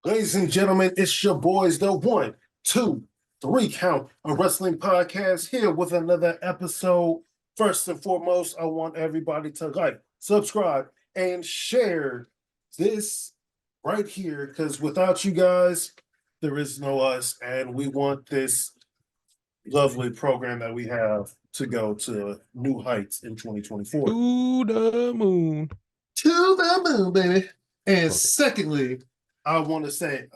Ladies and gentlemen, it's your boys, the one, two, three count a wrestling podcast here with another episode. First and foremost, I want everybody to like, subscribe, and share this right here because without you guys, there is no us, and we want this lovely program that we have to go to new heights in 2024. To the moon. To the moon, baby. And Okay. secondly, I want to say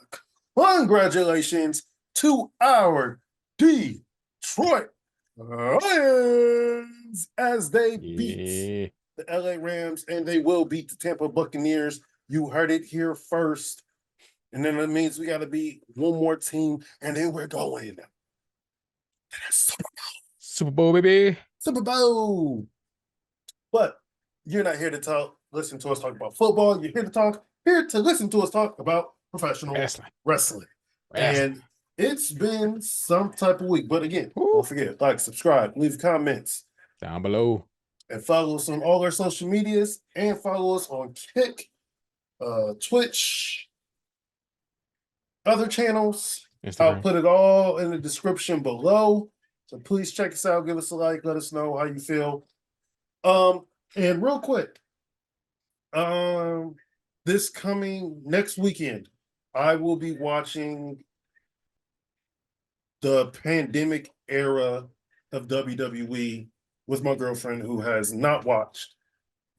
congratulations to our Detroit Lions as they beat the LA Rams and they will beat the Tampa Buccaneers. You heard it here first. And then it means we got to beat one more team and then we're going. Super Bowl, baby. Super Bowl. But you're not here to listen to us talk about football. You're here to listen to us talk about professional wrestling. And it's been some type of week. But again, don't forget, like, subscribe, leave comments down below. And follow us on all our social medias and follow us on Kick, Twitch, other channels. Instagram. I'll put it all in the description below. So please check us out, give us a like, let us know how you feel. And real quick, this coming next weekend, I will be watching the pandemic era of WWE with my girlfriend who has not watched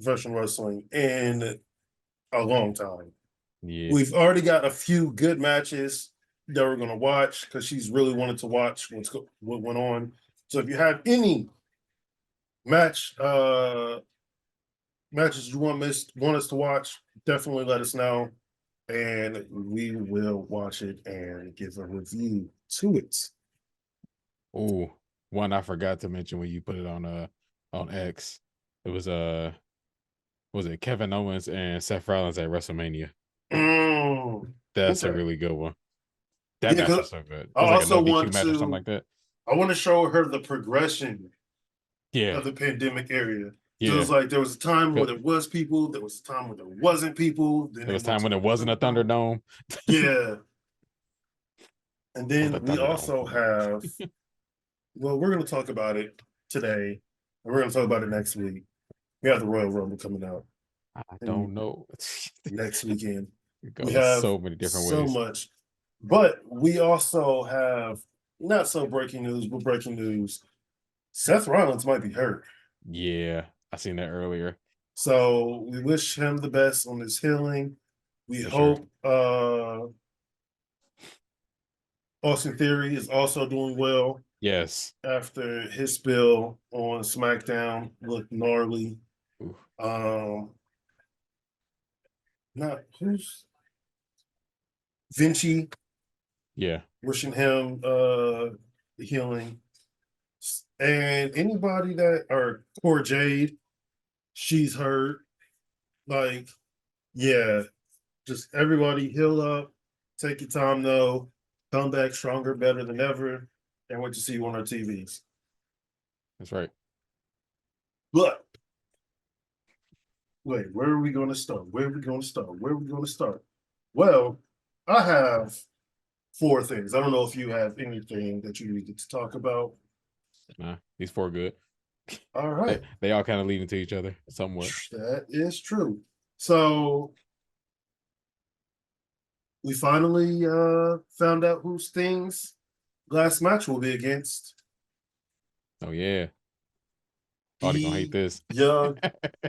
professional wrestling in a long time. Yeah. We've already got a few good matches that we're going to watch because she's really wanted to watch what went on. So if you have any matches you want us to watch, definitely let us know and we will watch it and give a review to it. Oh, one I forgot to mention when you put it on X. It was it Kevin Owens and Seth Rollins at WrestleMania? That's a really good one. That match was so good. I also want to something like that. I want to show her the progression of the pandemic area. Yeah. It was like there was a time where there was people, there was a time where there wasn't people. Then there was a time when there wasn't a Thunderdome. Yeah. And then we also have, well, we're going to talk about it today, and we're going to talk about it next week. We have the Royal Rumble coming out. I don't know. Next weekend. We have so many different ways. So much. But we also have not so breaking news, but breaking news. Seth Rollins might be hurt. Yeah, I seen that earlier. So we wish him the best on his healing. We hope Austin Theory is also doing well. Yes. After his spill on SmackDown looked gnarly. Not who's Vinci. Yeah. Wishing him healing. And anybody or Cora Jade, she's hurt. Like, yeah, just everybody heal up, take your time though, come back stronger, better than ever, and wait to see you on our TVs. That's right. But wait, where are we going to start? Well, I have 4 things. I don't know if you have anything that you needed to talk about. Nah, these 4 good. All right. They all kind of lead into each other somewhat. That is true. So we finally found out who Sting's last match will be against. Oh, yeah. Oh, they're going to hate this. Young,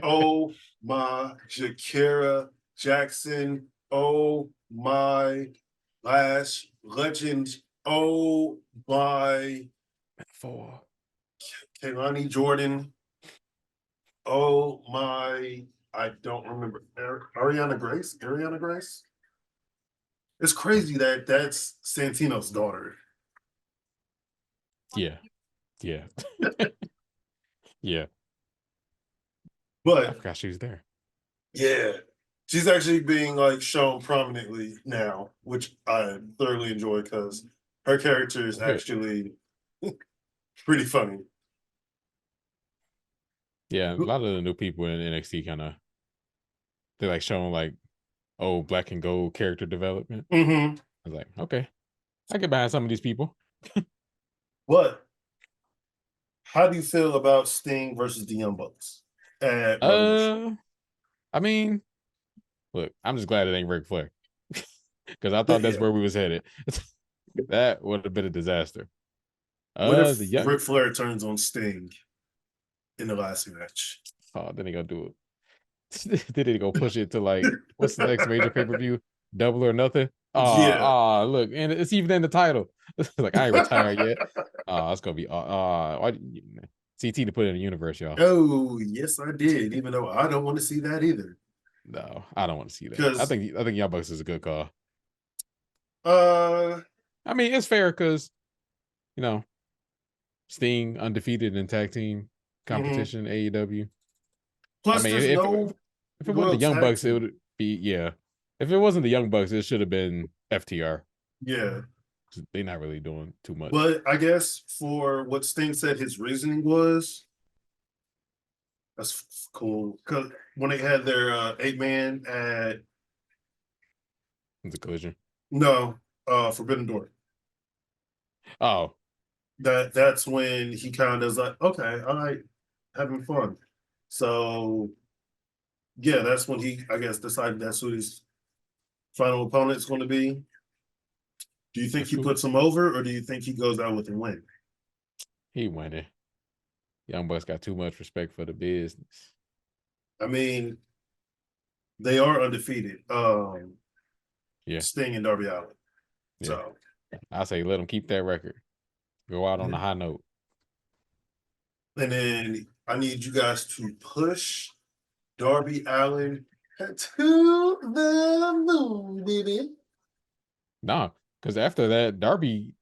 oh my, Shakira Jackson, oh my, Lash Legend, oh my, Kehlani Jordan, oh my, I don't remember, Ariana Grace? It's crazy that that's Santino's daughter. Yeah. Yeah. But I forgot she was there. Yeah. She's actually being shown prominently now, which I thoroughly enjoy because her character is actually pretty funny. Yeah, a lot of the new people in NXT they're showing Black and Gold character development. Mm-hmm. I was like, okay, I get behind some of these people. But how do you feel about Sting versus the Young Bucks at Revolution? I mean, look, I'm just glad it ain't Ric Flair because I thought that's Yeah. where we was headed. That would have been a disaster. What if The young Ric Flair turns on Sting in the last match? oh, then he gonna do it. Then he go push it to like what's the next major pay per view? Double or Nothing. Yeah. Look, and it's even in the title. Like I ain't retired yet. It's gonna be why CT to put it in the universe, y'all. Oh, yes, I did, even though I don't want to see that either. No, I don't want to see that. Because I think Young Bucks is a good call. uh I mean, it's fair because you know Sting undefeated in tag team mhm. competition AEW. I Plus mean, there's no if it wasn't the world Young tag Bucks, it team. would be yeah. If it wasn't the Young Bucks, it should have been FTR. Yeah. They're not really doing too much. But I guess for what Sting said his reasoning was, that's cool. Because when they had their 8-man at It's a collision. no Forbidden Door, Oh, that's when he kind of is like, okay, all right, having fun. So yeah, that's when he, I guess, decided that's who his final opponent is going to be. Do you think that's he cool. puts him over, or do you think he goes out with a win? He winning. Young Bucks got too much respect for the business. I mean, they are undefeated. Yeah, Sting and Darby Allin. yeah. So I say let them keep that record. Go out on a high note. and then I need you guys to push Darby Allin to the moon, baby. Nah, because after that, Darby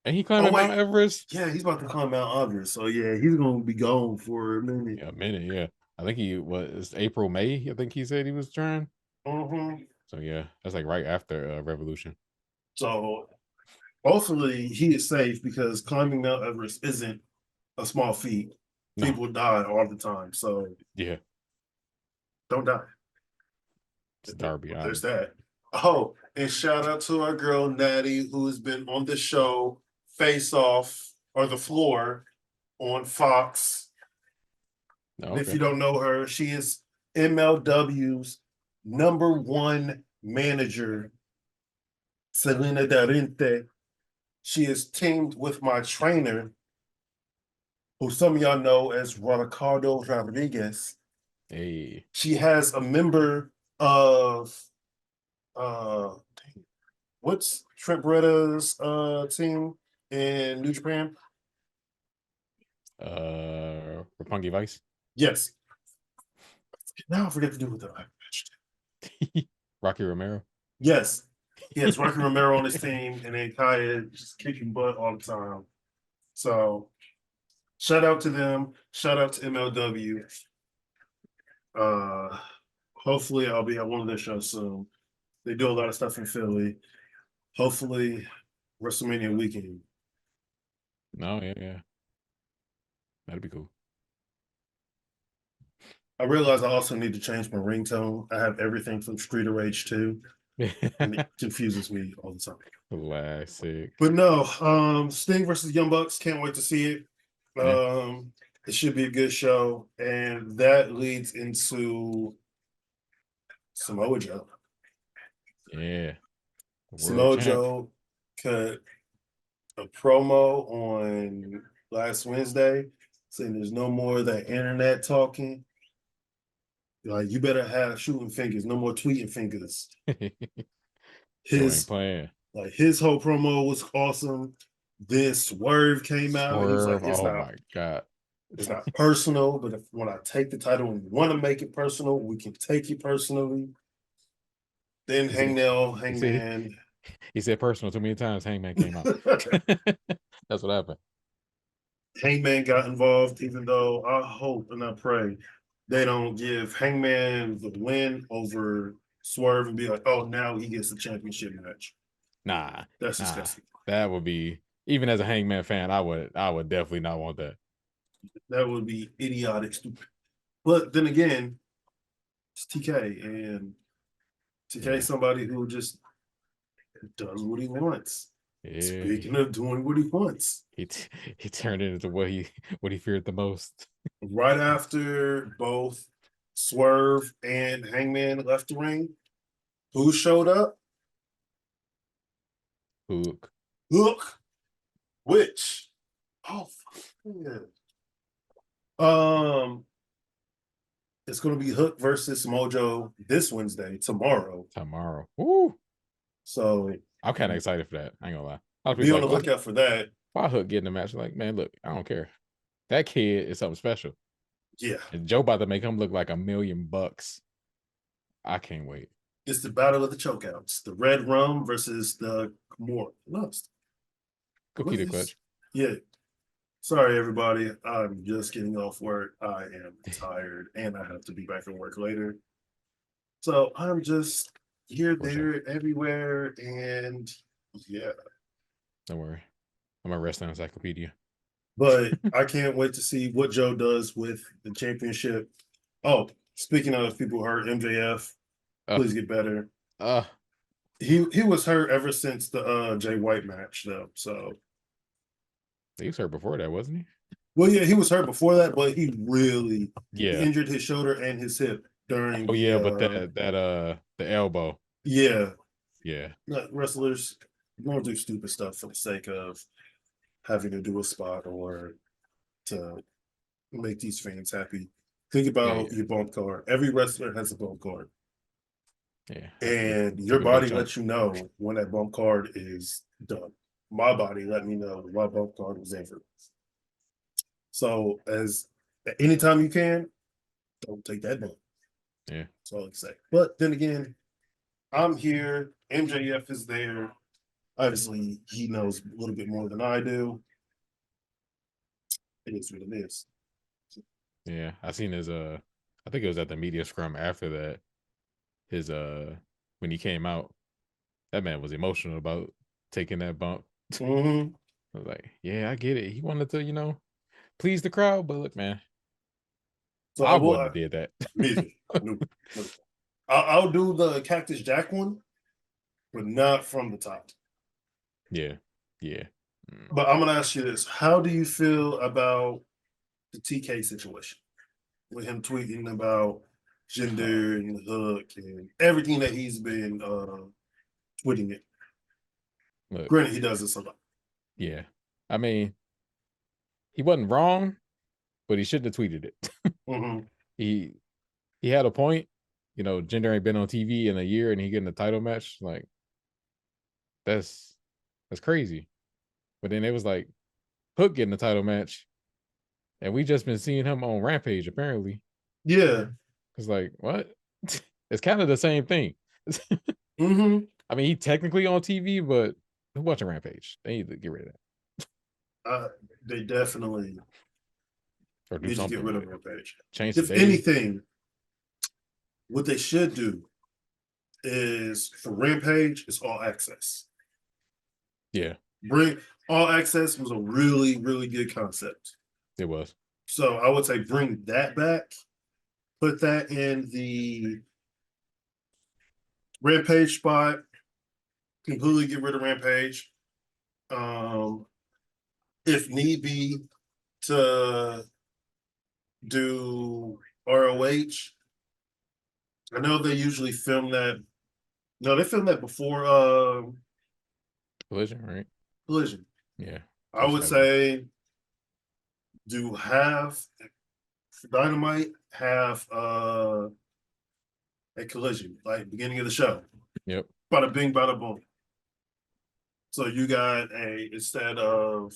and he Oh climbing wait, Mount Everest. yeah, he's about to climb Mount Everest. So yeah, he's gonna be gone for a minute. Yeah, a minute. Yeah, I think he was April, May. I think he said he was trying. Mm-hmm. So yeah, that's like right after Revolution. So hopefully he is safe because climbing Mount Everest isn't a small feat. No, People die all the time, so yeah, don't die. it's Darby There's Allin. that. Oh, and shout out to our girl Natty, who has been on the show Face Off or The Floor on Fox. Oh, And if you okay. don't know her, she is MLW's #1 manager, Selena Darente. She is teamed with my trainer, who some of y'all know as Ricardo Rodriguez. Hey, She has a member of uh what's Trent Beretta's team in New Japan? Roppongi Vice, Yes. Now I forget to do with the Rocky Romero. yes. He has Rocky Romero on his team, and then Kaya just kicking butt all the time. So shout out to them. Shout out to MLW. Uh hopefully I'll be at one of their shows soon. They do a lot of stuff in Philly. Hopefully WrestleMania weekend. No, yeah, that'd be cool. I realize I also need to change my ringtone. I have everything from Street Rage 2, and it confuses me all the time. Classic. But no, Sting versus Young Bucks, can't wait to see it. Yeah. It should be a good show, and that leads into Samoa Joe. Yeah. World Samoa champ. Joe cut a promo on last Wednesday saying there's no more of that internet talking. Like, you better have shooting fingers, no more tweeting fingers. Joe ain't His playing. his whole promo was awesome. This Swerve came out and he was like, Swerve. Oh my god. it's not personal, but if when I take the title and want to make it personal, we can take it personally. Then Hangman. He said personal too many times. Hangman came out. That's what happened. Hangman got involved, even though I hope and I pray they don't give Hangman the win over Swerve and be like, oh, now he gets the championship match. Nah, That's disgusting. That would be even as a Hangman fan, I would definitely not want that. That would be idiotic, stupid. But then again, it's TK, and TK somebody who just does what he wants. Yeah. Speaking of doing what he wants, he turned it into what he feared the most. right after both Swerve and Hangman left the ring, who showed up? Hook. Hook. Which, oh, yeah. It's going to be Hook versus Mojo this Wednesday, tomorrow. Woo. So I'm kind of excited for that. I ain't gonna lie. A lot of be people on the like, lookout for that. why Hook getting the match? Like, man, look, I don't care. That kid is something special. Yeah. And Joe about to make him look like $1 million. I can't wait. It's the battle of the chokeouts. The Red Rum versus the Kimura. Lost. Cookie clutch. Yeah. Sorry, everybody. I'm just getting off work. I am tired and I have to be back at work later. So I'm just here, there, everywhere. And yeah. Don't worry. I'm a wrestling encyclopedia. But I can't wait to see what Joe does with the championship. Oh, speaking of people hurt, MJF, please get better. He was hurt ever since the Jay White match, though. So he was hurt before that, wasn't he? Well, yeah, he was hurt before that, but he really he injured his shoulder and his hip during. Oh yeah, but the elbow. Yeah, yeah. Wrestlers don't do stupid stuff for the sake of having to do a spot or to make these fans happy. Think about your bump card. Every wrestler has a bump card. Yeah. And your body lets you know when that bump card is done. My body let me know when my bump card was injured. So as anytime you can, don't take that bump. Yeah. That's all I can say. But then again, I'm here. MJF is there. Obviously, he knows a little bit more than I do. It is what it is. Yeah, I seen his I think it was at the media scrum after that. His when he came out, that man was emotional about taking that bump. Mm-hmm. I was like, yeah, I get it. He wanted to, please the crowd, but look, man, So I wouldn't have did that. Me no. I'll do the Cactus Jack one, but not from the top. Yeah. But I'm gonna ask you this: how do you feel about the TK situation with him tweeting about gender and Hook and everything that he's been tweeting it? Look, granted, he does this a lot. Yeah, I mean, he wasn't wrong, but he shouldn't have tweeted it. Mm-hmm. He had a point. Gender ain't been on TV in a year, and he getting a title match. Like, that's crazy. But then it was like Hook getting the title match, and we just been seeing him on Rampage apparently. Yeah, it's like what? It's kind of the same thing. Mm-hmm. I mean, he technically on TV, but who's watching Rampage? They need to get rid of that. They definitely or do need something. To get rid of Rampage. Change. If anything, what they should do is for Rampage, it's all access. Yeah. Bring all access was a really, really good concept. It was. So I would say bring that back. Put that in the Rampage spot. Completely get rid of Rampage. If need be, to do ROH. I know they usually film that. No, they film that before Collision, right? Collision. Yeah. I would say do half Dynamite, half a Collision, like beginning of the show. Yep. Bada bing, bada boom. So you got instead of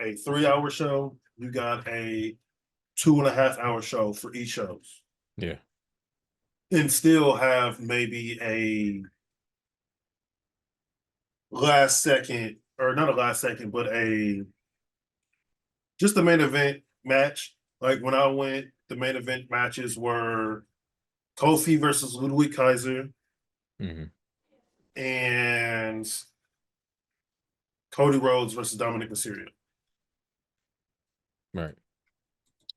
a 3-hour show, you got a 2.5-hour show for each shows. Yeah. And still have maybe a last second, or not a last second, but just a main event match. Like when I went, the main event matches were Kofi versus Ludwig Kaiser. Mm-hmm. And Cody Rhodes versus Dominic Mysterio. Right.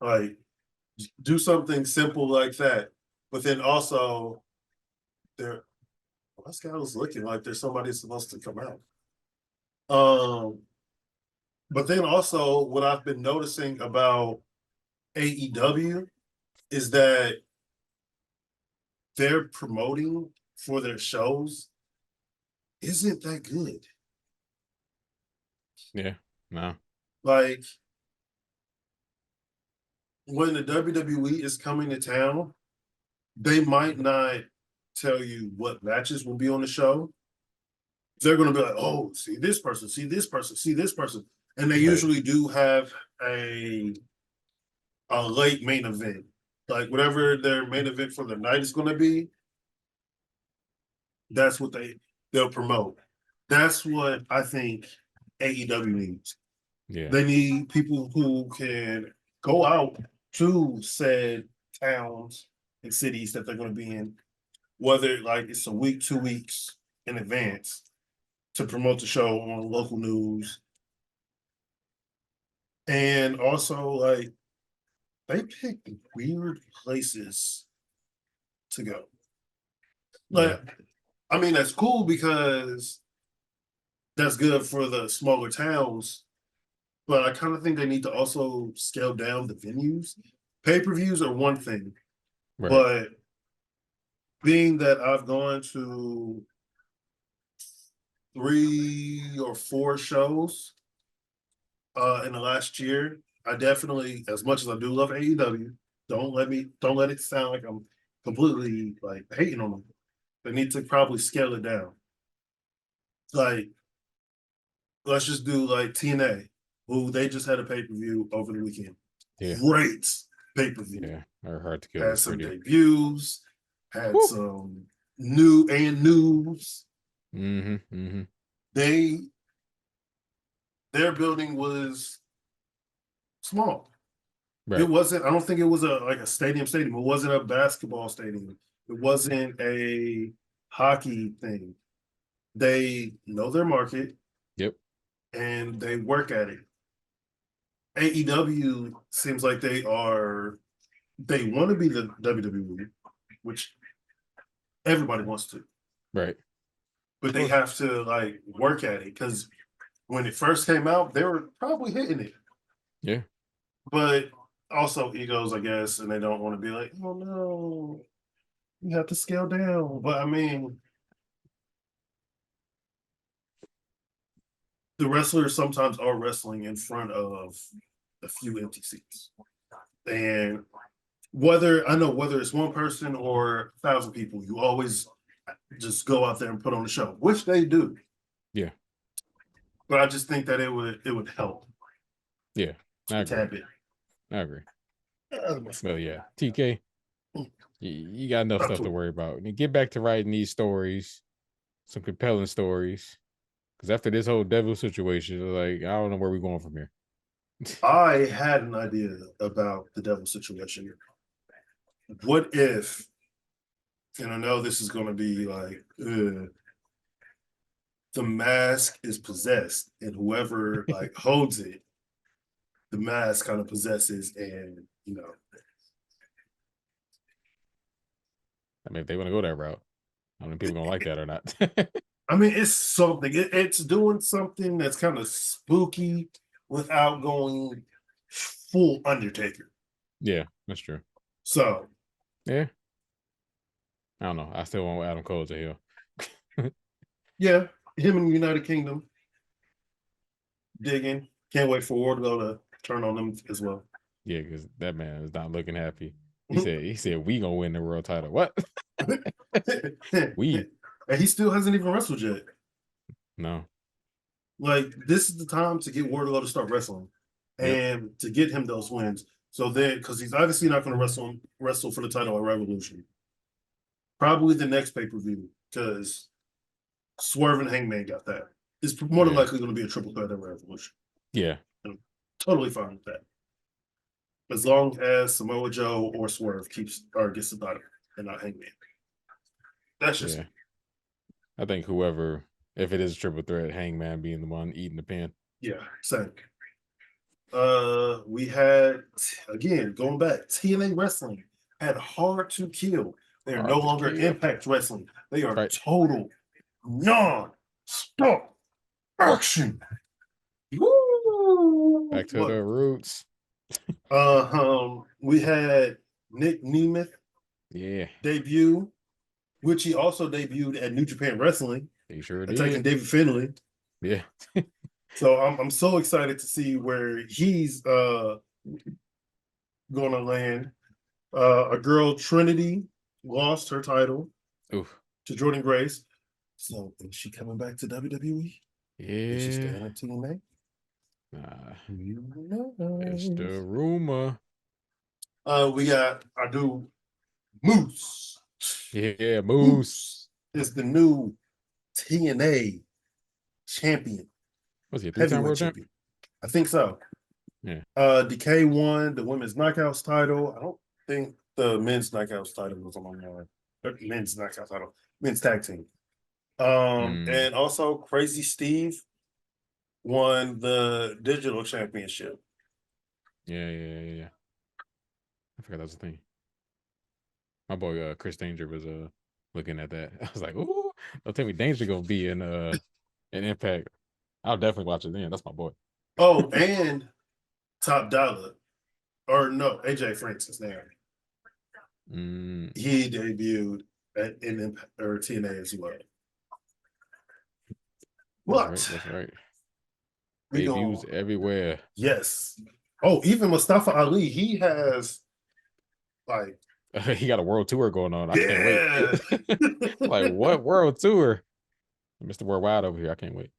Like, do something simple like that. But then also, This guy was looking like there's somebody supposed to come out. But then also what I've been noticing about AEW is that their promoting for their shows isn't that good. Yeah, no. Like when the WWE is coming to town, they might not tell you what matches will be on the show. They're going to be like, oh, see this person, see this person, see this person. And they Right. usually do have a late main event. Like whatever their main event for the night is going to be, that's what they'll promote. That's what I think AEW needs. Yeah. They need people who can go out to said towns and cities that they're going to be in, whether like it's a week, 2 weeks in advance to promote the show on local news. And also, like, they picked weird places to go. Like, I mean, that's cool because that's good for the smaller towns, but I kind of think they need to also scale down the venues. Pay-per-views are one thing, Right. but being that I've gone to 3 or 4 shows in the last year, I definitely, as much as I do love AEW, don't let it sound like I'm completely like hating on them. They need to probably scale it down. Like, let's just do like TNA, who they just had a pay-per-view over the weekend. Yeah. Great pay-per-view. Yeah. Or Hard to Kill Had was some pretty. debuts, had Woo. some news. Mm-hmm. Mm-hmm. Their building was small. Right. It wasn't, I don't think it was a stadium. It wasn't a basketball stadium. It wasn't a hockey thing. They know their market. Yep. And they work at it. AEW seems like they want to be the WWE, which everybody wants to, Right. but they have to like work at it because when it first came out, they were probably hitting it. Yeah. But also egos, I guess, and they don't want to be like, oh no, you have to scale down. But I mean, the wrestlers sometimes are wrestling in front of a few empty seats. And whether it's one person or 1,000 people, you always just go out there and put on the show, which they do. Yeah. But I just think that it would help. Yeah. I agree. Tap it. I agree. Well, yeah. TK, you got enough stuff to worry about. And get back to writing these stories, some compelling stories. Because after this whole devil situation, like, I don't know where we're going from here. I had an idea about the devil situation. What if, and I know this is going to be like, the mask is possessed, and whoever like holds it, the mask kind of possesses, and I mean, if they want to go that route, I don't know if people gonna like that or not. I mean, it's something. It's doing something that's kind of spooky without going full Undertaker. Yeah, that's true. So yeah, I don't know. I still want Adam Cole to heal. yeah, him in the United Kingdom digging. Can't wait for Wardlow to turn on them as well. Yeah, because that man is not looking happy. He said we gonna win the world title. What? We? And he still hasn't even wrestled yet. No. Like, this is the time to get Wardlow to start wrestling and to get him those wins. So then, because he's obviously not going to wrestle for the title at Revolution. Probably the next pay-per-view, because Swerve and Hangman got that. It's more than likely going to be a triple threat at Revolution. Yeah. I'm totally fine with that. As long as Samoa Joe or Swerve gets the title and not Hangman. That's just I think whoever, if it is a triple threat, Hangman being the one eating the pin. Yeah, same. We had, again, going back, TNA Wrestling had Hard to Kill. They're no longer Impact Wrestling. They are Right. total non-stop action. Woo! Back to the roots. We had Nick Nemeth Yeah, debut, which he also debuted at New Japan Wrestling, he sure attacking did. David Finlay. Yeah. So I'm so excited to see where he's gonna land. A girl, Trinity, lost her title Oof. to Jordan Grace. So is she coming back to WWE? Is she Yeah. staying at TNA? Nah, Who it's the knows? rumor. We got our dude Moose. Yeah, Moose. Moose is the new TNA champion, Was he a three-time heavyweight world champ? champion. I think so. Yeah. Decay won the women's knockouts title. I don't think the men's knockouts title was on my men's knockouts title, men's tag team. And also Crazy Steve won the digital championship. Yeah. I forgot that was the thing. My boy Chris Danger was looking at that. I was like, ooh, don't tell me Danger gonna be in an Impact. I'll definitely watch it then. That's my boy. Oh, and Top Dollar, or no, AJ Francis now. He debuted in Impact or TNA as well. What? That's right. We Debuts go. everywhere. Yes. Oh, even Mustafa Ali, he has like He got a world tour going on. I can't yeah. wait. Like what world tour? Mr. Worldwide over here. I can't wait.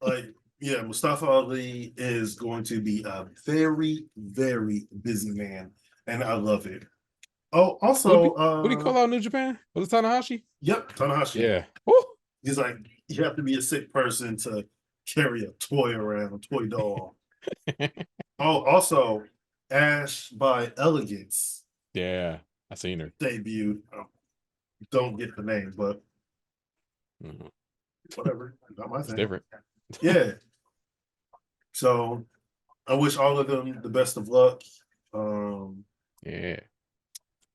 Like, yeah, Mustafa Ali is going to be a very, very busy man, and I love it. Oh, also, What do you call out New Japan? Was it Tanahashi? yep, Tanahashi. Yeah. Woo! He's like, you have to be a sick person to carry a toy around, a toy doll. Oh, also, Ash by Elegance Yeah, I seen her. debuted. Don't get the name, but whatever. Not my It's thing. different. Yeah. So I wish all of them the best of luck. Yeah.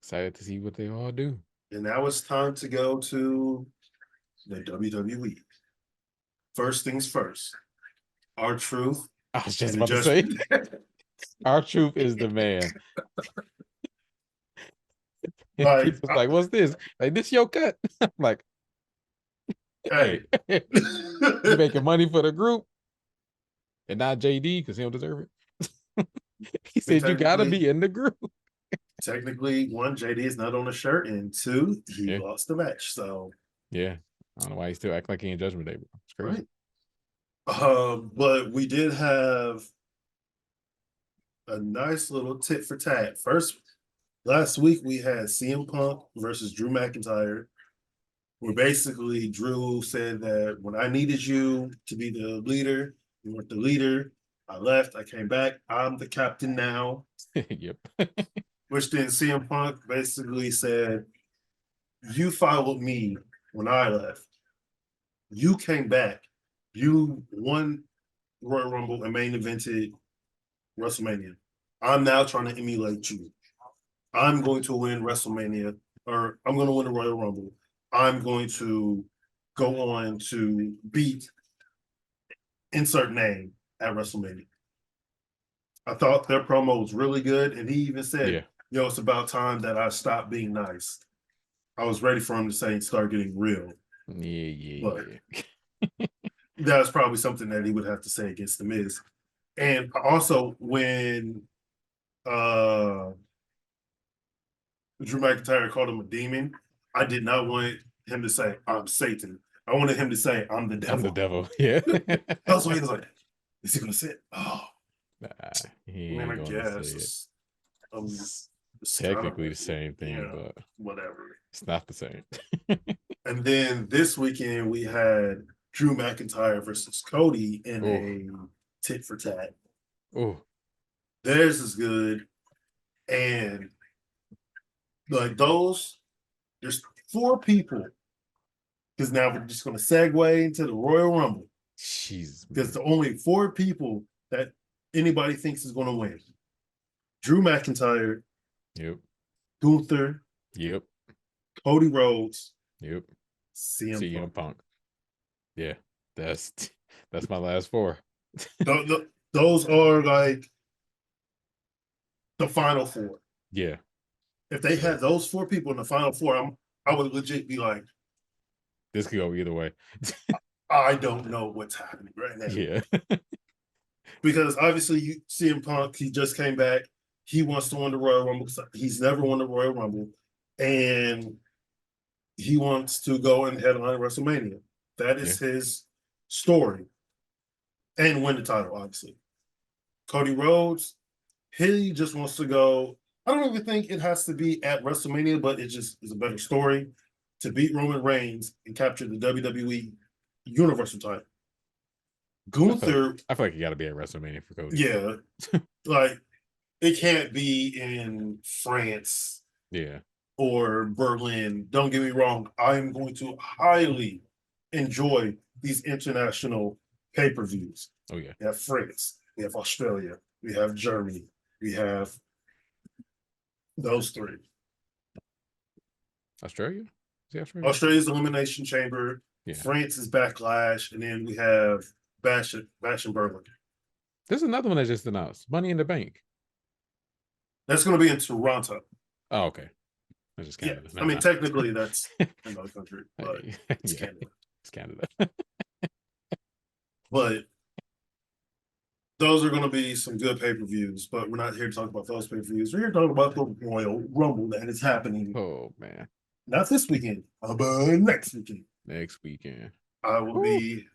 Excited to see what they all do. And now it's time to go to the WWE. First things first. R-Truth. I was just and about to say, R-Truth is the man. Like, People's like, what's this? Like, this your cut? I'm like, hey, you making money for the group and not JD because he don't deserve it. He said you gotta be in the group. Technically, one, JD is not on a shirt, and two, he lost the match. So yeah, I don't know why he still act like he in Judgment Day, bro. It's crazy. Right. But we did have a nice little tit for tat. First, last week we had CM Punk versus Drew McIntyre, where basically Drew said that when I needed you to be the leader, you weren't the leader. I left, I came back, I'm the captain now. Yep. Which then CM Punk basically said, you followed me when I left. You came back. You won Royal Rumble and main evented WrestleMania. I'm now trying to emulate you. I'm going to win WrestleMania, or I'm going to win the Royal Rumble. I'm going to go on to beat insert name at WrestleMania. I thought their promo was really good, and he even said, yo, it's about time that I stop being nice. I was ready for him to say start getting real. Yeah. That's probably something that he would have to say against The Miz. And also when Drew McIntyre called him a demon, I did not want him to say, I'm Satan. I wanted him to say, I'm the devil. I'm the devil. Yeah. That's why he was like, is he going to say it? Oh. Nah, he ain't going to say it. Technically the same thing, but whatever. It's not the same. And then this weekend we had Drew McIntyre versus Cody in a tit for tat. Oh, Theirs is good. And like there's 4 people. Because now we're just going to segue into the Royal Rumble. Jeez. Because the only 4 people that anybody thinks is going to win. Drew McIntyre. Yep. Gunther. Yep. Cody Rhodes. Yep. CM CM Punk. Punk. Yeah, that's my last four. Those are like the final four. Yeah, If they had those four people in the final four, I would legit be like, this could go either way. I don't know what's happening right now. Yeah, Because obviously you CM Punk, he just came back. He wants to win the Royal Rumble. He's never won the Royal Rumble. And he wants to go and headline WrestleMania. That is his story. And win the title, obviously. Cody Rhodes, he just wants to go. I don't even think it has to be at WrestleMania, but it just is a better story to beat Roman Reigns and capture the WWE Universal title. Gunther, I feel like you got to be at WrestleMania for Cody. yeah, like it can't be in France, Yeah, or Berlin. Don't get me wrong, I'm going to highly enjoy these international pay-per-views. oh yeah. We have France, we have Australia, we have Germany, we have those three. Australia? Is it Australia? Australia's Elimination Chamber, France is Backlash, and then we have Bash in Berlin. There's another one that just announced, Money in the Bank. That's going to be in Toronto. Oh, okay. That's just Canada. Yeah, I mean, technically that's another country, but it's Canada. It's Canada. But those are going to be some good pay-per-views, but we're not here to talk about those pay-per-views. We're here to talk about the Royal Rumble that is happening. Oh, man. Not this weekend, but next weekend. Next weekend. I will be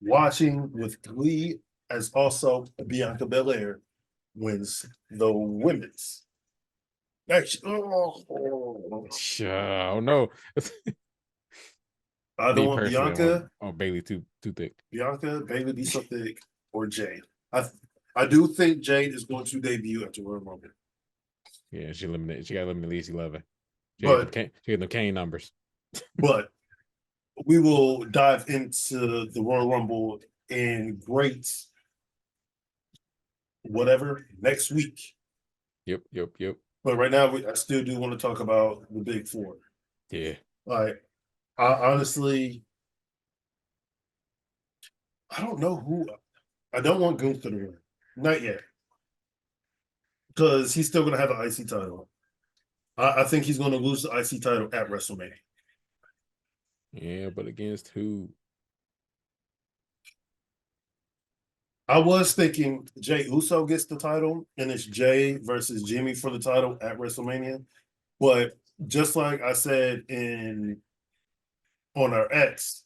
watching with glee as also Bianca Belair wins the women's. Actually, oh no. I don't want Bianca. Oh, Bailey too thick. Bianca, Bailey be so thick, or Jade. I do think Jade is going to debut at the Royal Rumble. Yeah, she got eliminated at least 11. She had the Kane numbers. But we will dive into the Royal Rumble in great whatever next week. Yep. But right now, I still do want to talk about the Big Four. Yeah. Like, I honestly, I don't know who. I don't want Gunther to win. Not yet. Because he's still going to have the IC title. I think he's going to lose the IC title at WrestleMania. Yeah, but against who? I was thinking Jey Uso gets the title, and it's Jey versus Jimmy for the title at WrestleMania. But just like I said on our X,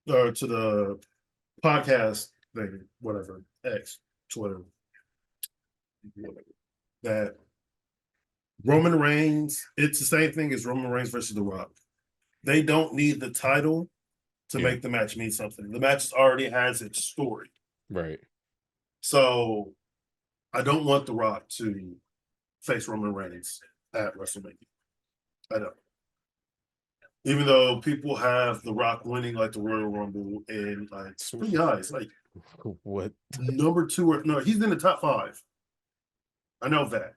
or to the podcast thing, whatever, X, Twitter, that Roman Reigns, it's the same thing as Roman Reigns versus The Rock. They don't need the title to make the match mean something. The match already has its story. Right. So I don't want The Rock to face Roman Reigns at WrestleMania. I don't. Even though people have The Rock winning like the Royal Rumble and like it's pretty high. It's like what number 2 or no, he's in the top 5. I know that.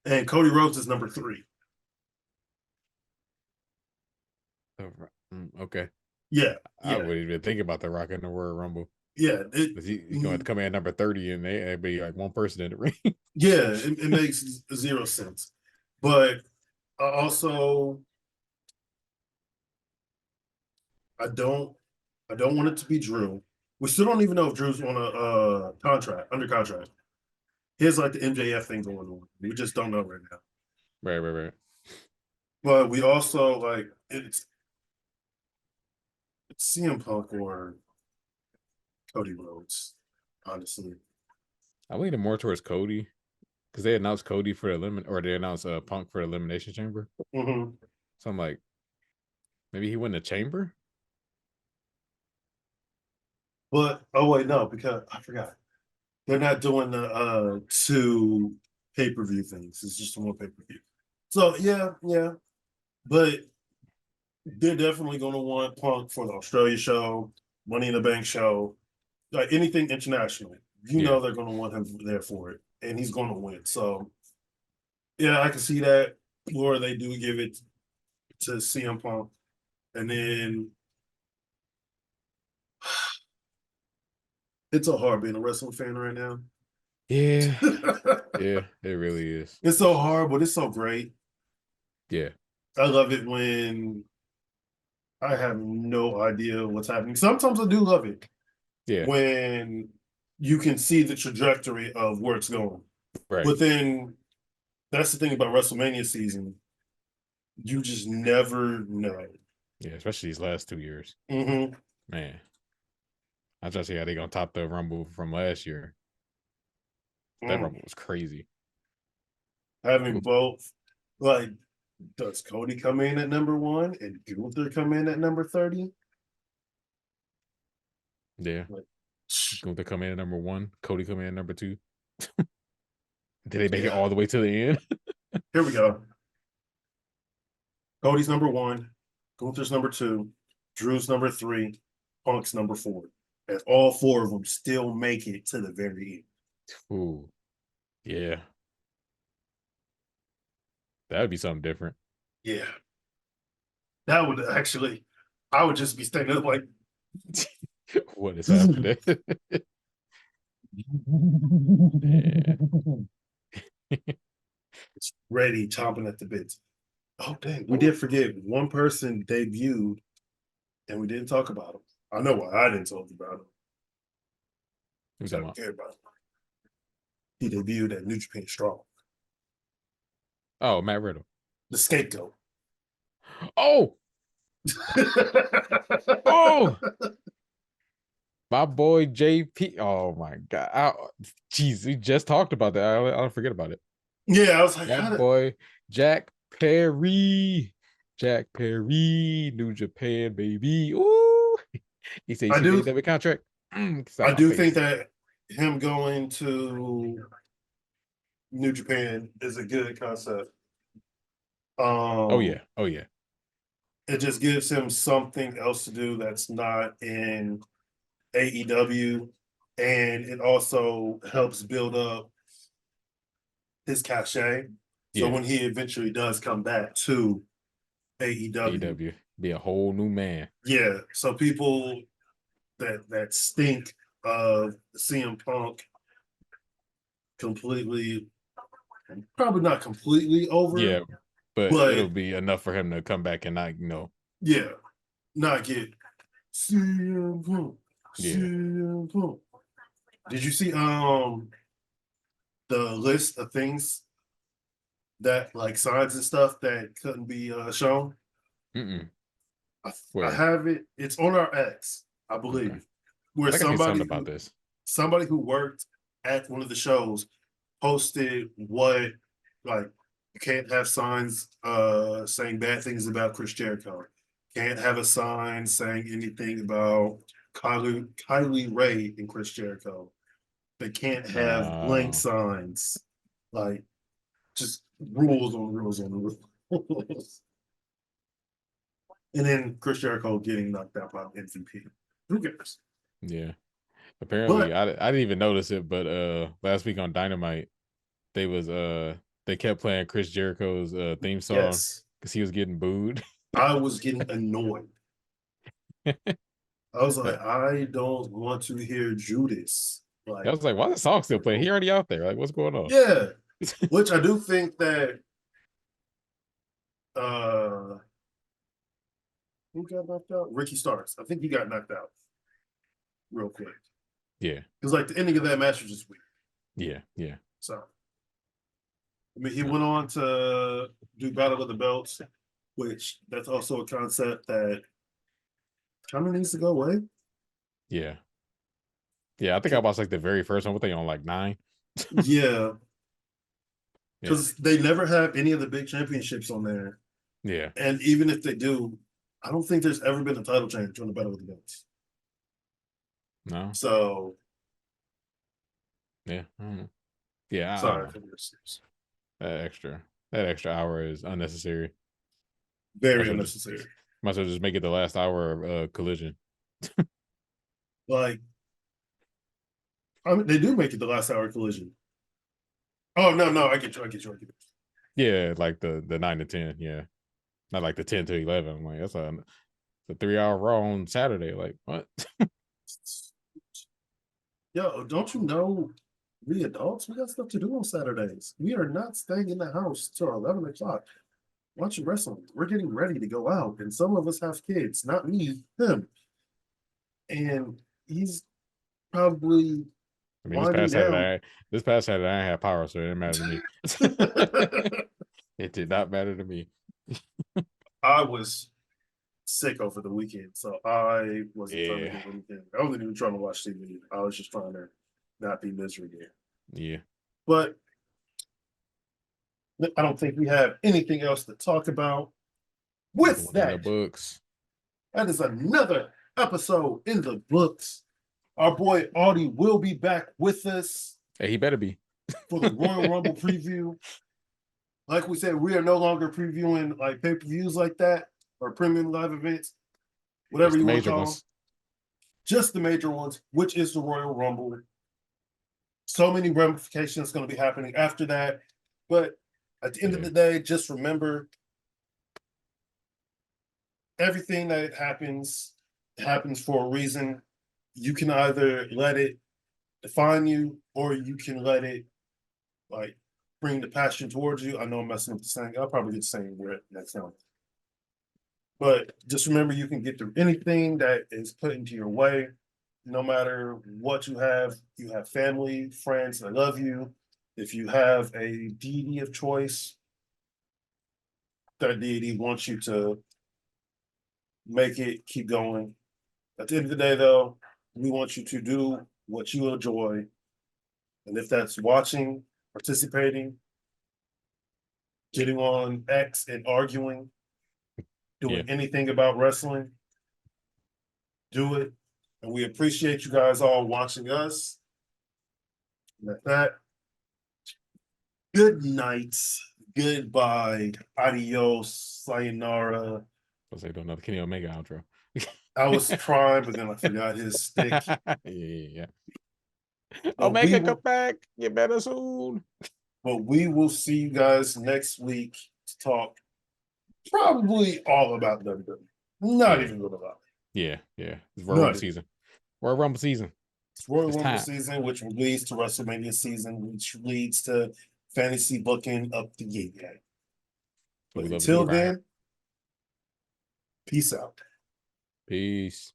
And Cody Rhodes is number 3. Okay. Yeah. I wouldn't even think about The Rock in the Royal Rumble. Yeah. He's going to come in at number 30 and they'd be like one person in the ring. Yeah, it makes 0 sense. But also, I don't want it to be Drew. We still don't even know if Drew's on a under contract. He has like the MJF thing going on. We just don't know right now. Right. But we also like it's CM Punk or Cody Rhodes, honestly. I'm leaning more towards Cody because they announced Cody for they announced Punk for the Elimination Chamber. Mm-hmm. So I'm like, maybe he won the chamber. But no, because I forgot. They're not doing the 2 pay-per-view things. It's just 1 pay-per-view. So yeah. But they're definitely gonna want Punk for the Australia show, Money in the Bank show, like anything international. You know they're gonna want him there for it, and he's gonna win. So yeah, I can see that. Or they do give it to CM Punk, and then it's so hard being a wrestling fan right now. Yeah. Yeah, it really is. It's so hard, but it's so great. Yeah. I love it when I have no idea what's happening. Sometimes I do love it Yeah. when you can see the trajectory of where it's going. Right. But then that's the thing about WrestleMania season. You just never know. Yeah, especially these last 2 years. Mm-hmm. Man. I'm trying to see how they gonna top the Rumble from last year. That Rumble was crazy. Having Ooh. both, like, does Cody come in at number 1 and Gunther come in at number 30? Yeah. Like, Gunther come in at number 1, Cody come in at number 2. Did they make it yeah. all the way to the end? Here we go. Cody's number 1, Gunther's number 2, Drew's number 3, Punk's number 4. And all 4 of them still make it to the very end. Ooh. Yeah. That would be something different. Yeah. That would actually, I would just be standing up like, What is happening? it's ready, chomping at the bits. Oh, dang. We did forget one person debuted and we didn't talk about him. I know why I didn't talk about him. Who's I talking don't about? care about him. He debuted at New Japan Strong. Oh, Matt Riddle. The scapegoat. Oh, oh, my boy JP. Oh my God. Jeez, we just talked about that. I'll forget about it. Yeah, I was like, That boy, Jack Perry. Jack Perry, New Japan, baby. Ooh. He said, you I see the do AEW contract? It's out I my do face. think that him going to New Japan is a good concept. Oh, yeah. Oh, yeah. It just gives him something else to do that's not in AEW, and it also helps build up his cachet. So Yeah. when he eventually does come back to AEW, AEW. Be a whole new man. yeah. So people that stink of CM Punk completely, probably not completely over, Yeah. But it'll but be enough for him to come back and not, yeah, not get CM Punk. Yeah. CM Punk. Did you see the list of things that like signs and stuff that couldn't be shown? Mm-mm. I Where? have it. It's on our X, I believe, Okay. where I think I seen something somebody about this. somebody who worked at one of the shows posted what, like, you can't have signs saying bad things about Chris Jericho. Can't have a sign saying anything about Kylie Ray and Chris Jericho. They can't have blank No. signs. Like, just rules on rules on rules. And then Chris Jericho getting knocked out by MVP. Who cares? Yeah. Apparently, But I didn't even notice it, but last week on Dynamite, they kept playing Chris Jericho's theme song yes, because he was getting booed. I was getting annoyed. I was I like, I don't want to hear Judas. Like, was like, why the song still playing? He already out there. Like, what's going on? yeah, which I do think that uh who got knocked out? Ricky Starks. I think he got knocked out real quick. Yeah. Because like the ending of that match was just weird. Yeah. Yeah. So I mean, he went on to do Battle of the Belts, which that's also a concept that kind of needs to go away. Yeah. Yeah. I think I watched like the very first one. What they on like 9? Yeah, Yeah. because they never have any of the big championships on there. Yeah. And even if they do, I don't think there's ever been a title change on the Battle of the Belts. No. So Yeah. I don't know. Yeah. I don't sorry know. for your serious. That extra hour is unnecessary. Very unnecessary. Might as well just make it the last hour of Collision. Like, I mean, they do make it the last hour Collision. Oh no, I get you. Yeah, like the 9 to 10. Yeah. Not like the 10 to 11. I'm like, that's a 3-hour Raw on Saturday. Like, what? Yo, don't you know we adults, we got stuff to do on Saturdays. We are not staying in the house till 11 o'clock watching wrestling. We're getting ready to go out, and some of us have kids, not me, him. And he's probably I mean, winding down. This past Saturday, I had power, so it didn't matter to me. It did not matter to me. I was sick over the weekend, so I wasn't trying to Yeah. do anything. I wasn't even trying to watch TV. I was just trying to not be miserable. Yeah. But I don't think we have anything else to talk about. Another With one in the that, books. that is another episode in the books. Our boy Audie will be back with us Hey, he better be. for the Royal Rumble preview. Like we said, we are no longer previewing like pay-per-views like that or premium live events, whatever Just you the want to major call them. ones. Just the major ones, which is the Royal Rumble. So many ramifications going to be happening after that. But at the end of the day, just remember everything that happens for a reason. You can either let it define you or you can let it like bring the passion towards you. I know I'm messing up the saying. I'll probably get the same word next time. But just remember you can get through anything that is put into your way, no matter what you have. You have family, friends that love you. If you have a deity of choice, that deity wants you to make it keep going. At the end of the day, though, we want you to do what you enjoy. And if that's watching, participating, getting on X and arguing, doing anything about wrestling, do it. And we appreciate you guys all watching us. And at that, good night, goodbye, adios, sayonara. Let's say do another Kenny Omega outro. I was trying, but then I forgot his stick. Yeah. But Omega, come back. Get better soon. But we will see you guys next week to talk probably all about WWE. Not even going to lie. Yeah. It's Royal Rumble season. Royal Rumble season. It's Royal Rumble season, which leads to WrestleMania season, which leads to fantasy booking up the yin yang. But until then, peace out. Peace.